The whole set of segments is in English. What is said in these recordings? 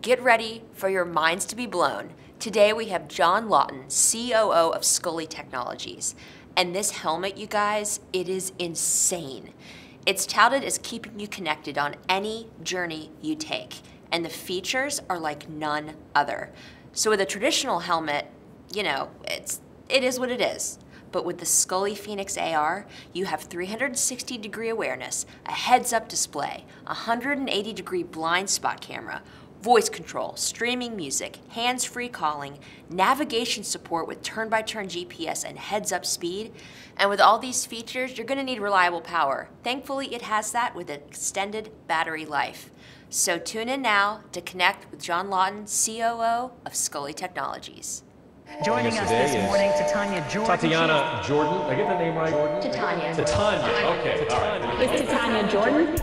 Get ready for your minds to be blown. Today we have John Lauten, COO of Scully Technologies. And this helmet, you guys, it is insane. It's touted as keeping you connected on any journey you take. And the features are like none other. So with a traditional helmet, you know, it is what it is. But with the Scully Phoenix AR, you have 360-degree awareness, a heads-up display, 180-degree blind spot camera, voice control, streaming music, hands-free calling, navigation support with turn-by-turn GPS and heads-up speed. And with all these features, you're gonna need reliable power. Thankfully, it has that with an extended battery life. So tune in now to connect with John Lauten, COO of Scully Technologies. Joining us this morning, Titania Jordan. Tatiana Jordan. Did I get the name right? Jordan? Titania. Titania. Okay. Titania. All right. It's Titania Jordan.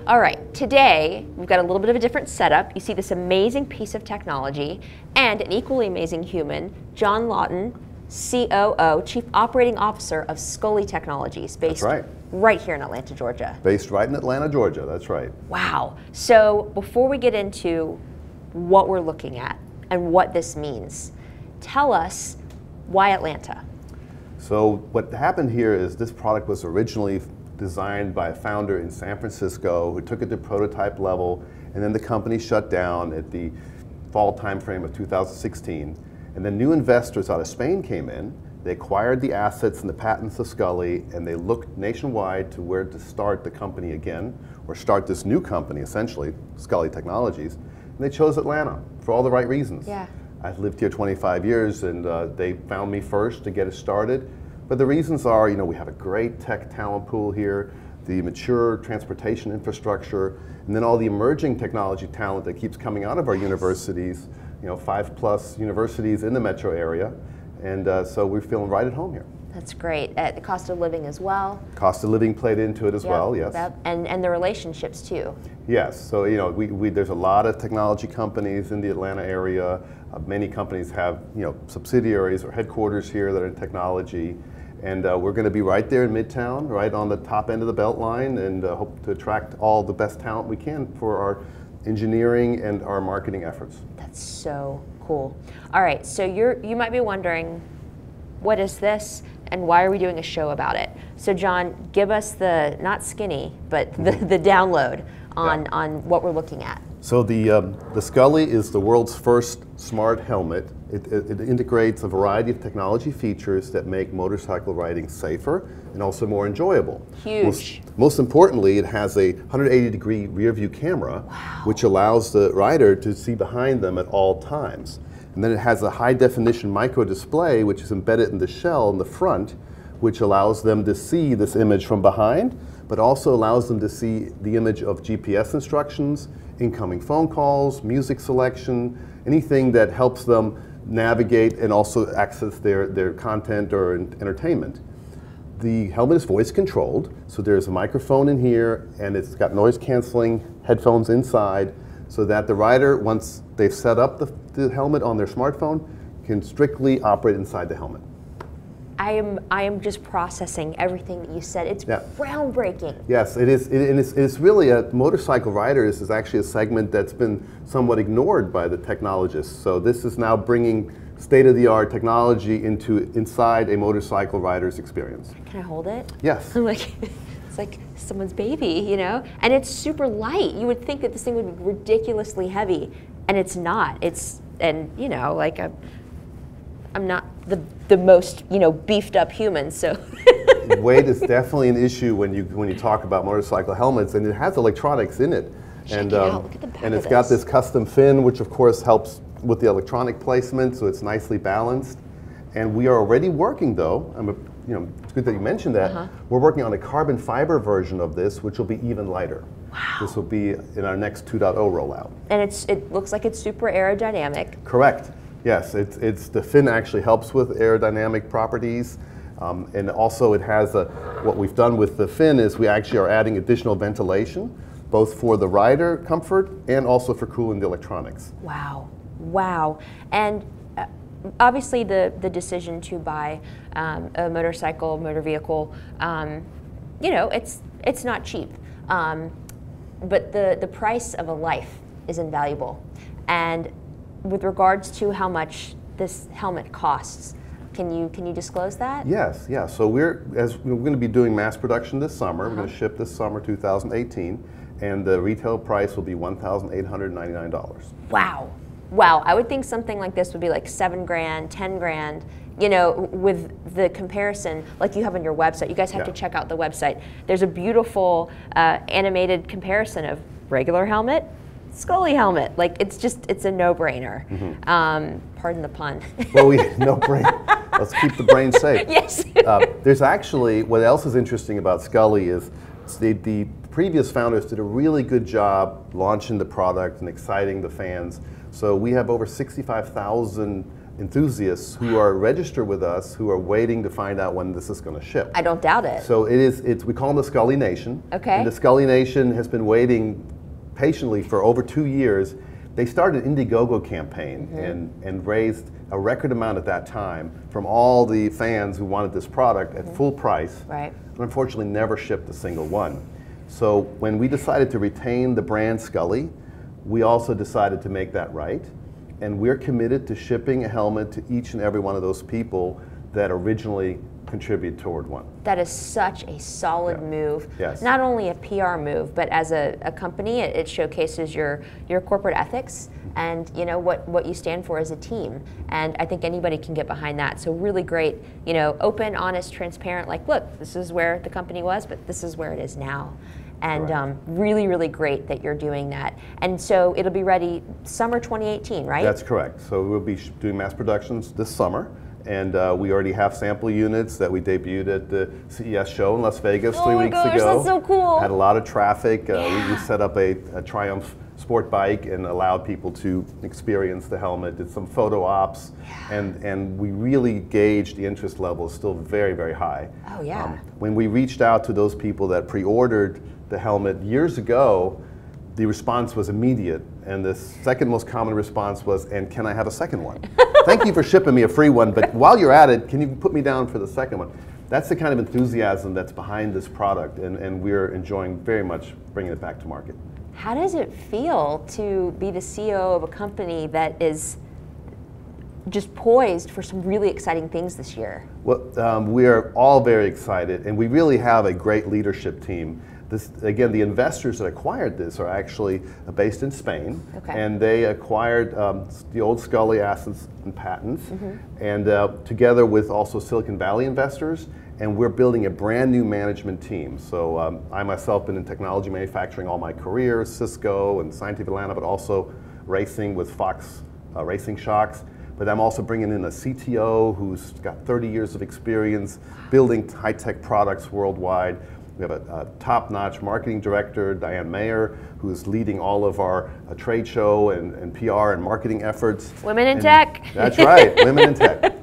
All right, today we've got a little bit of a different setup. You see this amazing piece of technology and an equally amazing human, John Lauten, COO, Chief Operating Officer of Scully Technologies, based right here in Atlanta, Georgia. Based right in Atlanta, Georgia, that's right. Wow. So before we get into what we're looking at and what this means, tell us why Atlanta? So what happened here is this product was originally designed by a founder in San Francisco who took it to prototype level, and then the company shut down at the fall timeframe of 2016. And then new investors out of Spain came in, they acquired the assets and the patents of Scully, and they looked nationwide to where to start the company again, or start this new company essentially, Scully Technologies, and they chose Atlanta for all the right reasons. Yeah. I've lived here 25 years, and they found me first to get us started. But the reasons are, you know, we have a great tech talent pool here, the mature transportation infrastructure, and then all the emerging technology talent that keeps coming out of our universities, you know, 5+ universities in the metro area. And so we're feeling right at home here. That's great. The cost of living as well. Cost of living played into it as well, yes. And the relationships too. Yes, so you know, there's a lot of technology companies in the Atlanta area. Many companies have, you know, subsidiaries or headquarters here that are in technology. And we're going to be right there in Midtown, right on the top end of the Beltline, and hope to attract all the best talent we can for our engineering and our marketing efforts. That's so cool. All right, so you might be wondering, what is this, and why are we doing a show about it? So John, give us the, not skinny, but the download on what we're looking at. So the Scully is the world's first smart helmet. It integrates a variety of technology features that make motorcycle riding safer and also more enjoyable. Huge. Most importantly, it has a 180-degree rear view camera, which allows the rider to see behind them at all times. And then it has a high-definition micro display, which is embedded in the shell in the front, which allows them to see this image from behind, but also allows them to see the image of GPS instructions, incoming phone calls, music selection, anything that helps them navigate and also access their content or entertainment. The helmet is voice controlled, so there's a microphone in here, and it's got noise canceling headphones inside, so that the rider, once they've set up the helmet on their smartphone, can strictly operate inside the helmet. I am just processing everything that you said. It's groundbreaking. Yes, it is. It's really motorcycle riders is actually a segment that's been somewhat ignored by the technologists. So this is now bringing state-of-the-art technology inside a motorcycle rider's experience. Can I hold it? Yes. It's like someone's baby, you know? And it's super light. You would think that this thing would be ridiculously heavy, and it's not. And you know, like I'm not the most, you know, beefed up human, so. Weight is definitely an issue when you talk about motorcycle helmets, and it has electronics in it. Check it out. Look at the back and it's of got this custom fin, which of course helps with the electronic placement, so it's nicely balanced. And we are already working, though. You know, it's good that you mentioned that. We're working on a carbon fiber version of this, which will be even lighter. Wow. This will be in our next 2.0 rollout. And it looks like it's super aerodynamic. Correct. Yes, the fin actually helps with aerodynamic properties, and also it has what we've done with the fin is we actually are adding additional ventilation, both for the rider comfort and also for cooling the electronics. Wow, wow. And obviously the decision to buy a motor vehicle, you know, it's not cheap. But the price of a life is invaluable. And with regards to how much this helmet costs, can you disclose that? Yes, yeah. So we're going to be doing mass production this summer. We're going to ship this summer 2018, and the retail price will be $1,899. Wow, wow. I would think something like this would be like $7 grand, $10 grand. You know, with the comparison, like you have on your website, you guys have to check out the website. There's a beautiful animated comparison of regular helmet, Scully helmet. Like it's a no-brainer. Pardon the pun. Well, no brain. Let's keep the brain safe. Yes. There's actually, what else is interesting about Scully is the previous founders did a really good job launching the product and exciting the fans. So we have over 65,000 enthusiasts who are registered with us, who are waiting to find out when this is going to ship. I don't doubt it. So we call them the Scully Nation. Okay. And the Scully Nation has been waiting patiently for over 2 years. They started an Indiegogo campaign and raised a record amount at that time from all the fans who wanted this product at full price. Right. But unfortunately never shipped a single one. So when we decided to retain the brand Scully, we also decided to make that right. And we're committed to shipping a helmet to each and every one of those people that originally contribute toward one. That is such a solid move. Yes. Not only a PR move, but as a company, it showcases your corporate ethics and you know what you stand for as a team. And I think anybody can get behind that. So really great, you know, open, honest, transparent. Like, look, this is where the company was, but this is where it is now. And really, really great that you're doing that. And so it'll be ready summer 2018, right? That's correct. So we'll be doing mass productions this summer. And we already have sample units that we debuted at the CES show in Las Vegas 3 weeks ago. That's so cool. Had a lot of traffic. We set up a Triumph sport bike and allowed people to experience the helmet, did some photo ops, and we really gauged the interest level is still very, very high. Oh yeah. When we reached out to those people that pre-ordered the helmet years ago, the response was immediate, and the second most common response was, and can I have a second one? Thank you for shipping me a free one, but while you're at it, can you put me down for the second one? That's the kind of enthusiasm that's behind this product, and we're enjoying very much bringing it back to market. How does it feel to be the CEO of a company that is just poised for some really exciting things this year? Well, we are all very excited, and we really have a great leadership team. Again, the investors that acquired this are actually based in Spain, and they acquired the old Scully assets and patents, and together with also Silicon Valley investors, and we're building a brand new management team. So I myself been in technology manufacturing all my career, Cisco and Scientific Atlanta, but also racing with Fox Racing Shocks. But I'm also bringing in a CTO who's got 30 years of experience building high-tech products worldwide. We have a top-notch marketing director, Diane Mayer, who's leading all of our trade show and PR and marketing efforts. Women in tech. That's right, women in tech.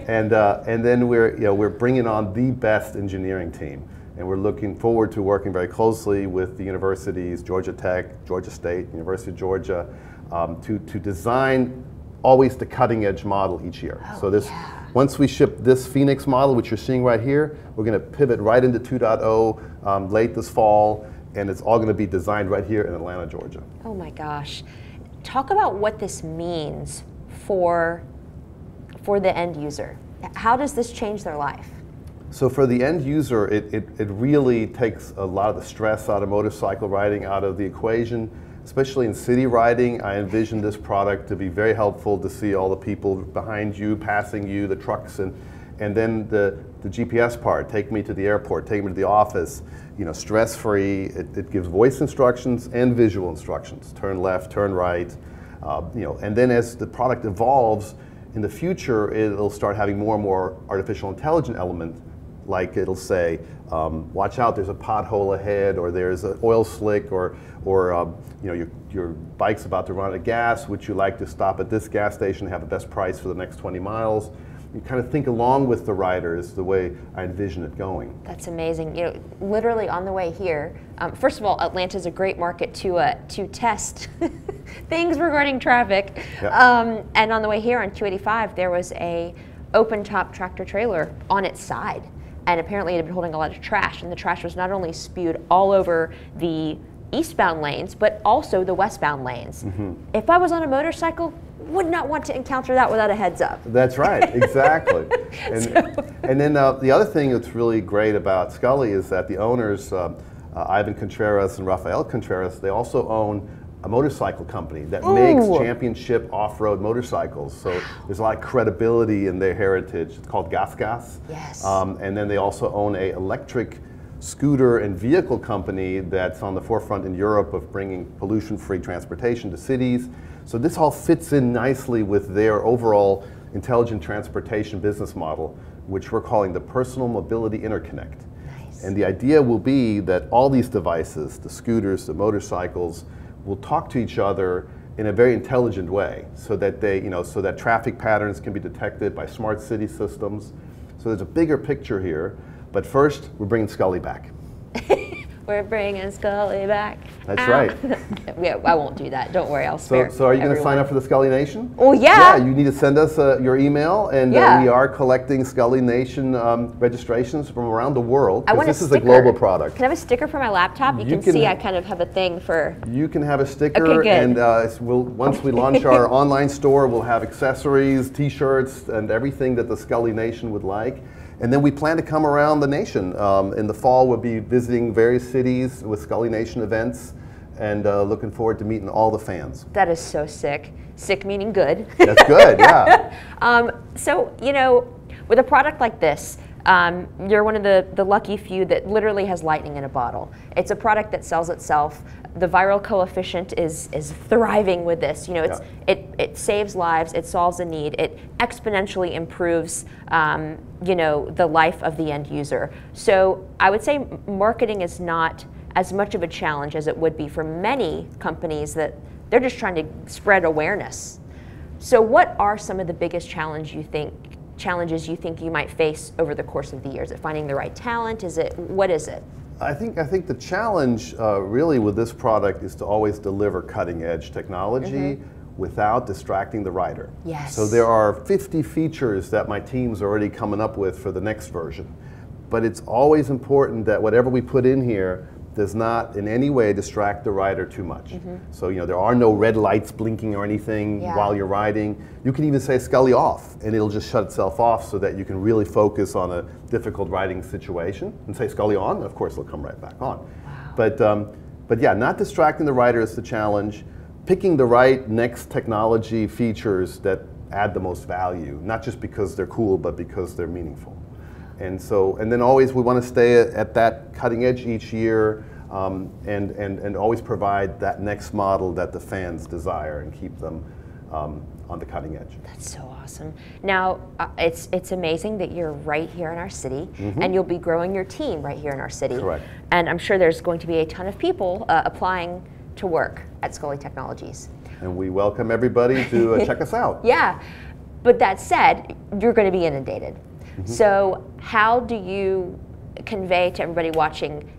And then we're bringing on the best engineering team, and we're looking forward to working very closely with the universities, Georgia Tech, Georgia State, University of Georgia, to design always the cutting-edge model each year. Once we ship this Phoenix model, which you're seeing right here, we're going to pivot right into 2.0 late this fall, and it's all going to be designed right here in Atlanta, Georgia. Oh my gosh. Talk about what this means for the end user. How does this change their life? So for the end user, it really takes a lot of the stress out of motorcycle riding out of the equation. Especially in city riding, I envision this product to be very helpful to see all the people behind you, passing you, the trucks, and then the GPS part, take me to the airport, take me to the office, you know, stress-free. It gives voice instructions and visual instructions, turn left, turn right, you know, and then as the product evolves, in the future, it'll start having more and more artificial intelligence element, like it'll say, watch out, there's a pothole ahead, or there's an oil slick, or you know, your bike's about to run out of gas. Would you like to stop at this gas station and have the best price for the next 20 miles? you kind of think along with the rider is the way I envision it going. That's amazing. You know, literally on the way here, first of all, Atlanta's a great market to test things regarding traffic. Yep. And on the way here on 285, there was a open top tractor trailer on its side. And apparently it had been holding a lot of trash, and the trash was not only spewed all over the eastbound lanes, but also the westbound lanes. If I was on a motorcycle, would not want to encounter that without a heads up. That's right, exactly. And then the other thing that's really great about Scully is that the owners, Ivan Contreras and Rafael Contreras, they also own a motorcycle company that makes championship off-road motorcycles. So there's a lot of credibility in their heritage. It's called Gas Gas. Yes. And then they also own a electric scooter and vehicle company that's on the forefront in Europe of bringing pollution-free transportation to cities. So this all fits in nicely with their overall intelligent transportation business model, which we're calling the Personal Mobility Interconnect. Nice. And the idea will be that all these devices, the scooters, the motorcycles, will talk to each other in a very intelligent way, so that so that traffic patterns can be detected by smart city systems. So there's a bigger picture here, but first we're bringing Scully back. We're bringing Scully back. That's right. Yeah, I won't do that. Don't worry, I'll spare. So are you going to everyone. sign up for the Scully Nation? Oh yeah. Yeah, you need to send us your email, and we are collecting Scully Nation registrations from around the world. I want this a is a sticker. global product. Can I have a sticker for my laptop? You can see I kind of have a thing for. You can have a sticker, Okay, good. and once we launch our online store, we'll have accessories, T-shirts, and everything that the Scully Nation would like. And then we plan to come around the nation. In the fall, we'll be visiting various cities with Scully Nation events, and looking forward to meeting all the fans. That is so sick. Sick meaning good. That's good, yeah. So, you know, with a product like this, you're one of the lucky few that literally has lightning in a bottle. It's a product that sells itself. The viral coefficient is thriving with this. You know, it saves lives, it solves a need, it exponentially improves, you know, the life of the end user. So I would say marketing is not as much of a challenge as it would be for many companies that they're just trying to spread awareness. So what are some of the biggest challenges you think you might face over the course of the year? Is it finding the right talent? What is it? I think the challenge really with this product is to always deliver cutting edge technology without distracting the rider. Yes. So there are 50 features that my team's already coming up with for the next version. But it's always important that whatever we put in here does not in any way distract the rider too much. So, you know, there are no red lights blinking or anything while you're riding. You can even say Scully off, and it'll just shut itself off so that you can really focus on a difficult riding situation. And say Scully on, and of course it'll come right back on. Wow. But yeah, not distracting the rider is the challenge. Picking the right next technology features that add the most value, not just because they're cool, but because they're meaningful. And then always we want to stay at that cutting edge each year, and always provide that next model that the fans desire and keep them on the cutting edge. That's so awesome. Now, it's amazing that you're right here in our city, and you'll be growing your team right here in our city. Correct. And I'm sure there's going to be a ton of people applying to work at Scully Technologies. And we welcome everybody to check us out. Yeah, but that said, you're going to be inundated. So how do you convey to everybody watching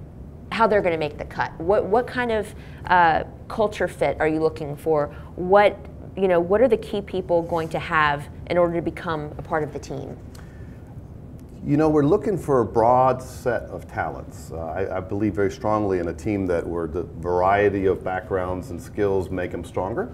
how they're going to make the cut? What kind of culture fit are you looking for? What are the key people going to have in order to become a part of the team? You know, we're looking for a broad set of talents. I believe very strongly in a team where the variety of backgrounds and skills make them stronger.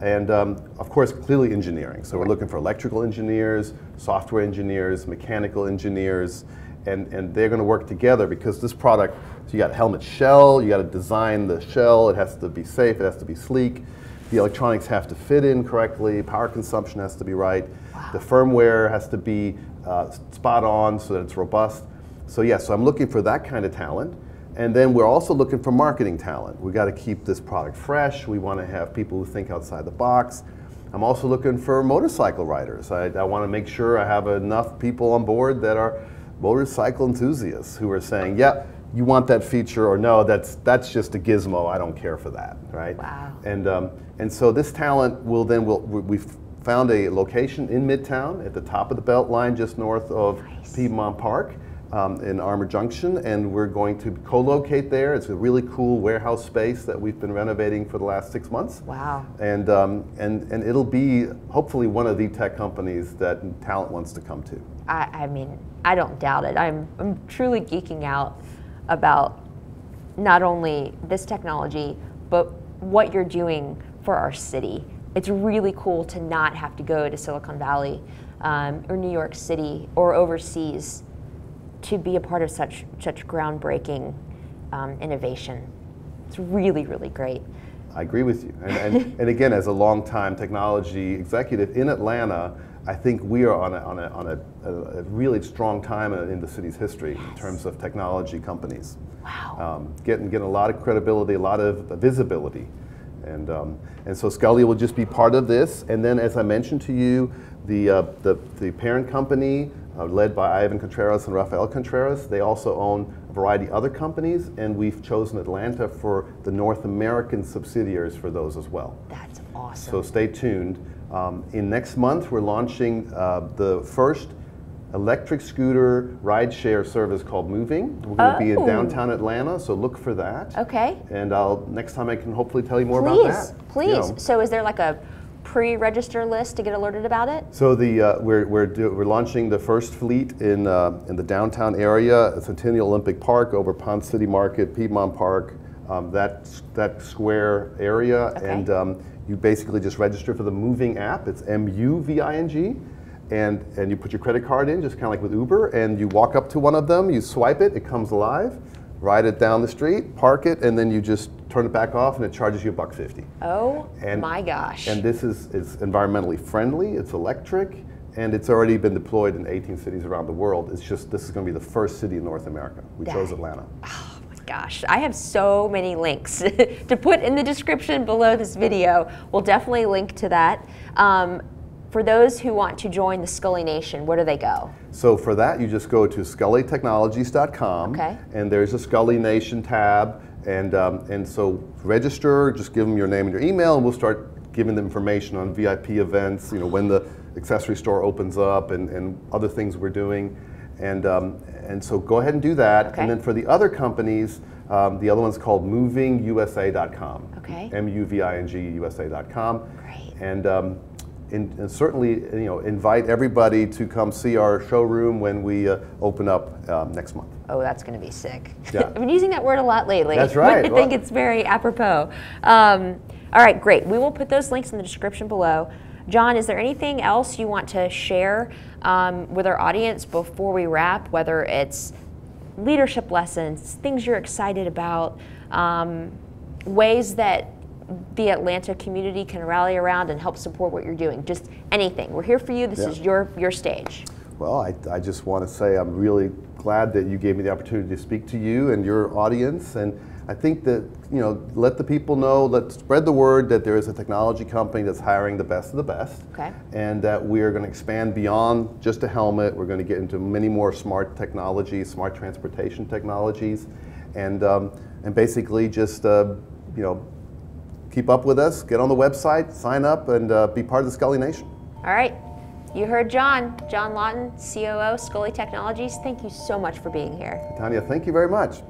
And of course, clearly engineering. So we're looking for electrical engineers, software engineers, mechanical engineers, and they're going to work together because this product, so you got a helmet shell, you got to design the shell, it has to be safe, it has to be sleek, the electronics have to fit in correctly, power consumption has to be right, the firmware has to be spot on so that it's robust. So yeah, so I'm looking for that kind of talent. And then we're also looking for marketing talent. We got to keep this product fresh. We want to have people who think outside the box. I'm also looking for motorcycle riders. I want to make sure I have enough people on board that are motorcycle enthusiasts who are saying, yeah, you want that feature, or no, that's just a gizmo, I don't care for that, right? Wow. And so this talent we've found a location in Midtown at the top of the Beltline, just north of Piedmont Park. In Armour Junction, and we're going to co-locate there. It's a really cool warehouse space that we've been renovating for the last 6 months. Wow. And it'll be hopefully one of the tech companies that talent wants to come to. I mean, I don't doubt it. I'm truly geeking out about not only this technology, but what you're doing for our city. It's really cool to not have to go to Silicon Valley or New York City or overseas to be a part of such groundbreaking innovation. It's really, really great. I agree with you. And again, as a longtime technology executive in Atlanta, I think we are on a really strong time in the city's history in terms of technology companies. Wow. Getting a lot of credibility, a lot of visibility. And so Scully will just be part of this. And then, as I mentioned to you, the parent company, led by Ivan Contreras and Rafael Contreras. They also own a variety of other companies, and we've chosen Atlanta for the North American subsidiaries for those as well. That's awesome. So stay tuned. In next month, we're launching the first electric scooter ride-share service called Moving. We're going to be in downtown Atlanta, so look for that. Okay. And next time I can hopefully tell you more about that. Please. You know. So is there like a pre-register list to get alerted about it? So we're launching the first fleet in the downtown area, Centennial Olympic Park, over Ponce City Market, Piedmont Park, that square area, Okay. and you basically just register for the Moving app. It's MUVING, and you put your credit card in, just kind of like with Uber, and you walk up to one of them, you swipe it, it comes alive, ride it down the street, park it, and then you just turn it back off, and it charges you $1.50. Oh my gosh. And this is environmentally friendly, it's electric, and it's already been deployed in 18 cities around the world. It's just, this is going to be the first city in North America. We chose Atlanta. Oh my gosh, I have so many links to put in the description below this video. We'll definitely link to that. For those who want to join the Scully Nation, where do they go? So for that, you just go to scullytechnologies.com, Okay. and there's a Scully Nation tab, and so register, just give them your name and your email, and we'll start giving them information on VIP events, you know, when the accessory store opens up, and other things we're doing, and so go ahead and do that. Okay. And then for the other companies, the other one's called movingusa.com. Okay. MUVINGUSA.com. Great. And certainly, you know, invite everybody to come see our showroom when we open up next month. Oh, that's going to be sick. Yeah. I've been using that word a lot lately. That's right. I think it's very apropos. All right, great. We will put those links in the description below. John, is there anything else you want to share with our audience before we wrap, whether it's leadership lessons, things you're excited about, ways that the Atlanta community can rally around and help support what you're doing? Just anything. We're here for you. This is your stage. Well, I just want to say I'm really glad that you gave me the opportunity to speak to you and your audience. And I think that, you know, let the people know, let's spread the word that there is a technology company that's hiring the best of the best. Okay. And that we are going to expand beyond just a helmet. We're going to get into many more smart technologies, smart transportation technologies, and basically just, you know, keep up with us, get on the website, sign up, and be part of the Scully Nation. All right. You heard John Lauten, COO, Scully Technologies. Thank you so much for being here. Tanya, thank you very much.